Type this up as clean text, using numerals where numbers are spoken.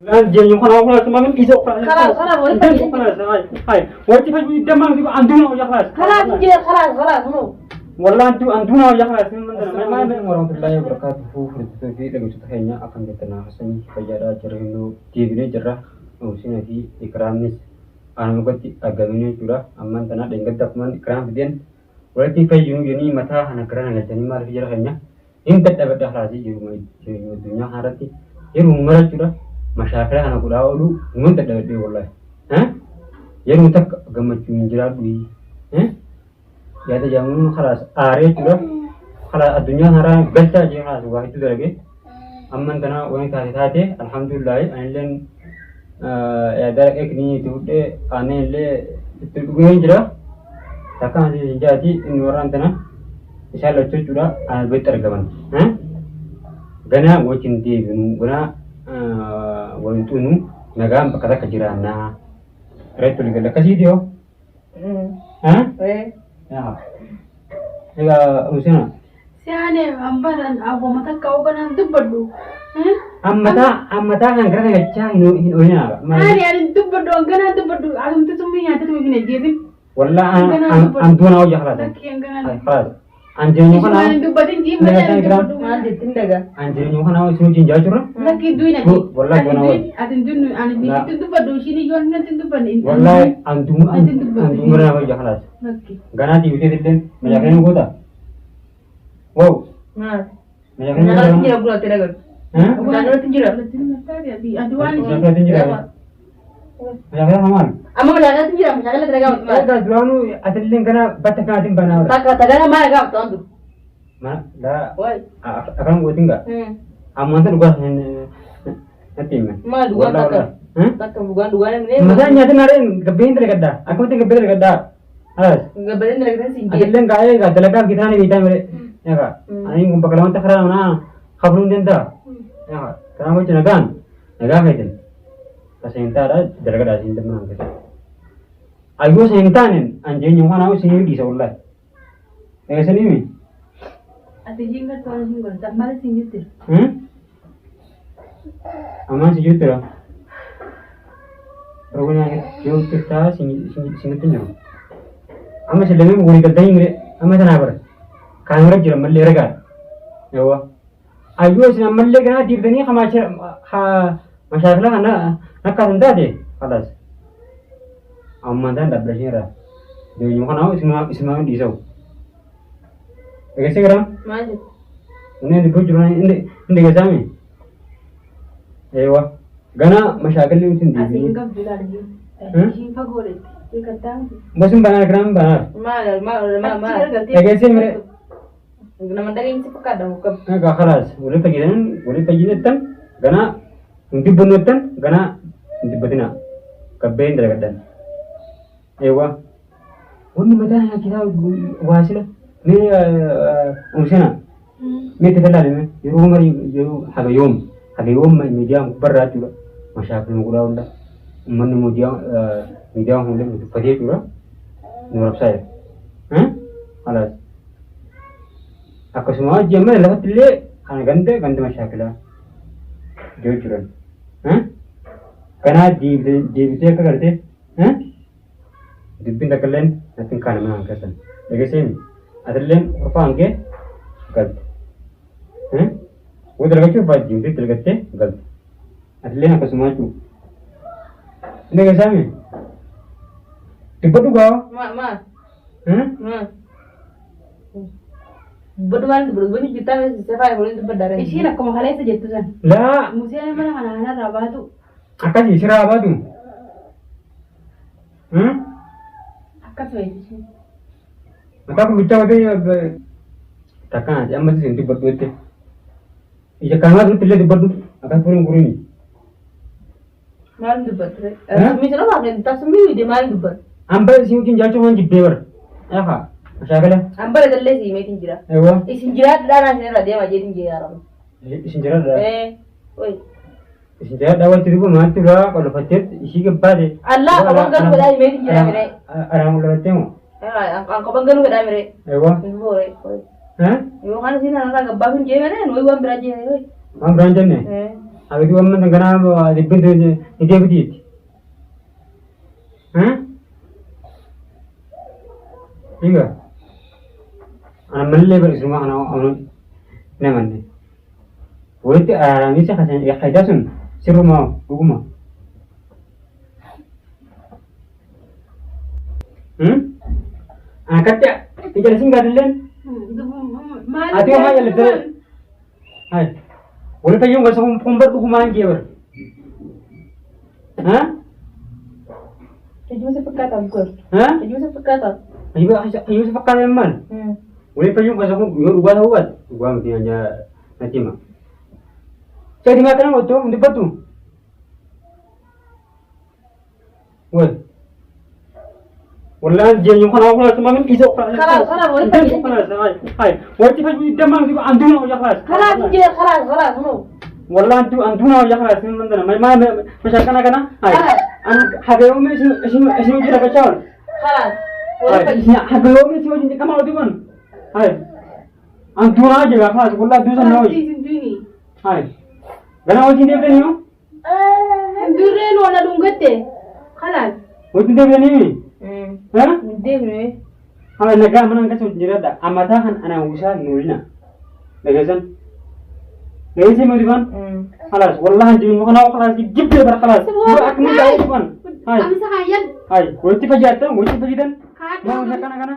جيني خلاص خلاص ما من إيزو خلاص ولي هاي وقتي فجأة دمنا في عندنا ويا خلاص خلاص منو والله عندنا ويا خلاص ما ورحمة الله وبركاته في لقيت تخيلنا أكن جتنا حسن فجأة جرينو تيجي جرا وسينا في إكرامني أنا مقتي أجمعني جرا أما أنت نادين قد تكمن إكرام بدين وقتي فجأة جني متى أنا كرنا جاني ما في جرا خيرنا إن تبدأ خلاصي جرو الدنيا هارتي يروم مرة جرا مشاكل أنا كلها أولو من تدري والله ها يروم تك قمت من جرا بي يا تجامعون خلاص آري جرا خلاص الدنيا هارا بس أجي خلاص واحد تدري أما أنتنا وين ثاتي الحمد لله أنا لين يا دار إكني تودي أنا اللي تقولين جرا تكان جاتي إن ورانتنا إن شاء الله تجرا أنا بيتر كمان ها غنا وجنتي غنا وانتونو نعم بكرة كجيرانا رأيت لك لك كذي ها يا إذا مسنا سيانة أمبارن أبو متى كوكنا دبدو أمتا أنا كذا كذا إنه هنا أنا دبدو أنا دبدو أنا تسمي أنت تسمي نجيبين والله أنتونا وجه خلاص Anjirnya kan awak dubatin jim mana dubbadu maal jettin daga anjirnya kan awak sinu jinjaa jurra laki duina wallahi gona awak atin dunu ani bitu dubbadu shini yon nanti dubbani wallahi antum mana awak jahalas laki gana di uti dillen majakan gota wow majakan tinjira gula teraga gana tinjira di aduani tinjira majakan hamal amma majakan tinjira majakan teraga ada duanu atilin kana bataka atin bana tagana mana gam tondu mana dah akan gua tinggal amma tu dua nanti ma dua takkan bukan dua ni masa nyata narin gabein terkadang aku tu gabein terkadang alas gabein terkadang sih atilin kaya gak terlepas kita ni kita mere ya kak ani ngumpul kalau tak kerana mana kabrun jenda ya kak kerana macam nagan itu pasal entah ada terkadang sih teman kita ayo sentanen anjing yang mana aku sini di seolah sini mi ati jinga tuan jinga tambah sini tu aman sini tu lah rupanya jauh kita sini tu nyawa ama selama mungkin kita ini ama sana apa kamera jiran malah regal ya wah ayo sini malah kena di sini masalah nak kanda deh kalas amma dan dah belajar dia nyuruh awak semua di sana Oke sekarang masih ini di pujuran ini kesami ewa gana masyarakat itu sendiri asing enggak bilar dia sih fagore ikatan bosan banyak gram banyak mal Oke sih mere nama daging sih pekat dah bukan enggak keras boleh pergi dan gana untuk benutan gana untuk betina kaben derajat ewa ini macam kita wasilah ni umsena ni tetap ni يروم حاجة يوم ميديام برا تورا مشاكل مقولة ولا من ميديام هم لهم تفديه تورا نورب saya خلاص aku semua jaman lepas tu le kan ganti masyarakat jauh curang karena di video apa kerja dipindah kalian nanti kan mana angkatan lagi sini ada lain apa angke gal वो तरह के बात जिंदगी तरह के गलत असली ना कसम तू ने कैसा में टिपटू गाओ ma Berdua ni kita siapa yang boleh tempat darah. Isi nak kamu halai saja tu kan? Lah, musia mana mana raba tu? Akan isi raba tu? Akan tu isi. Maka aku bicara tu ya, takkan aja masih sendiri berdua tu. Iya kamar tu terlihat berdua akan kurung ni. Malam debat. Misalnya apa ni? Tak sembilu dia malam debat. Ambil sih mungkin jauh cuma jibber. Ya kak? Masyarakat. Ambil ada lagi meeting jira. Ewa. Isin jira darah ni lah dia macam ini jira. Isin jira dah. Oi. Isin jira dah waktu itu mati lah kalau facet isi ke pada. Allah abang kan udah meeting jira mere. Orang udah tengok. Angkau abang kan udah mere. Ewa. Yo kan sini anak abang jira mere, noi uang beraja. Am beranjat ni. Abis itu aman tengah dibent dia betit. Iya. Anak melihat di rumah anak namanya. Wait, ini sih kasih ya kayak dasun. Si rumah, rumah. Kerja, kerja singkat dulu. Ati apa yang lebih? Hai, boleh tanya nggak sama pember hukuman dia? Jadi masa pekat aku. Jadi masa pekat. Ayo sepakat emang. Boleh tanya nggak sama gua mesti aja nanti mah. Jadi makan apa tuh? Untuk batu. Wah. Wallah dia yang kena kelas semalam isok kelas. Kalah, boleh pergi. Hai, wajib pergi demang itu antuna aja kelas. Kalah, no. Wallah itu antuna aja kelas sebentar. Mana misalkan kena. Hai. Hagayo me sini kita kacau. Kalah. Boleh pergi. Hagayo me sini kamu itu kan. Hai. Antuna aja kelas. Wallah itu sana. Hai. Gana wajib dia beri ni. Dure no na dungete. Kalah. Wajib dia beri ni. Debre. Hai naga mana kasut jirada. Amata kan anak usaha nurina. Legasan. Legasi mau diban. Kalas. Wallah jadi mau kena kelas gip dia berkelas. Aku mau tahu diban. Hai. Kami sahayan. Hai. Wajib aja tu. Wajib aja dan. Kak. Mau saya kana.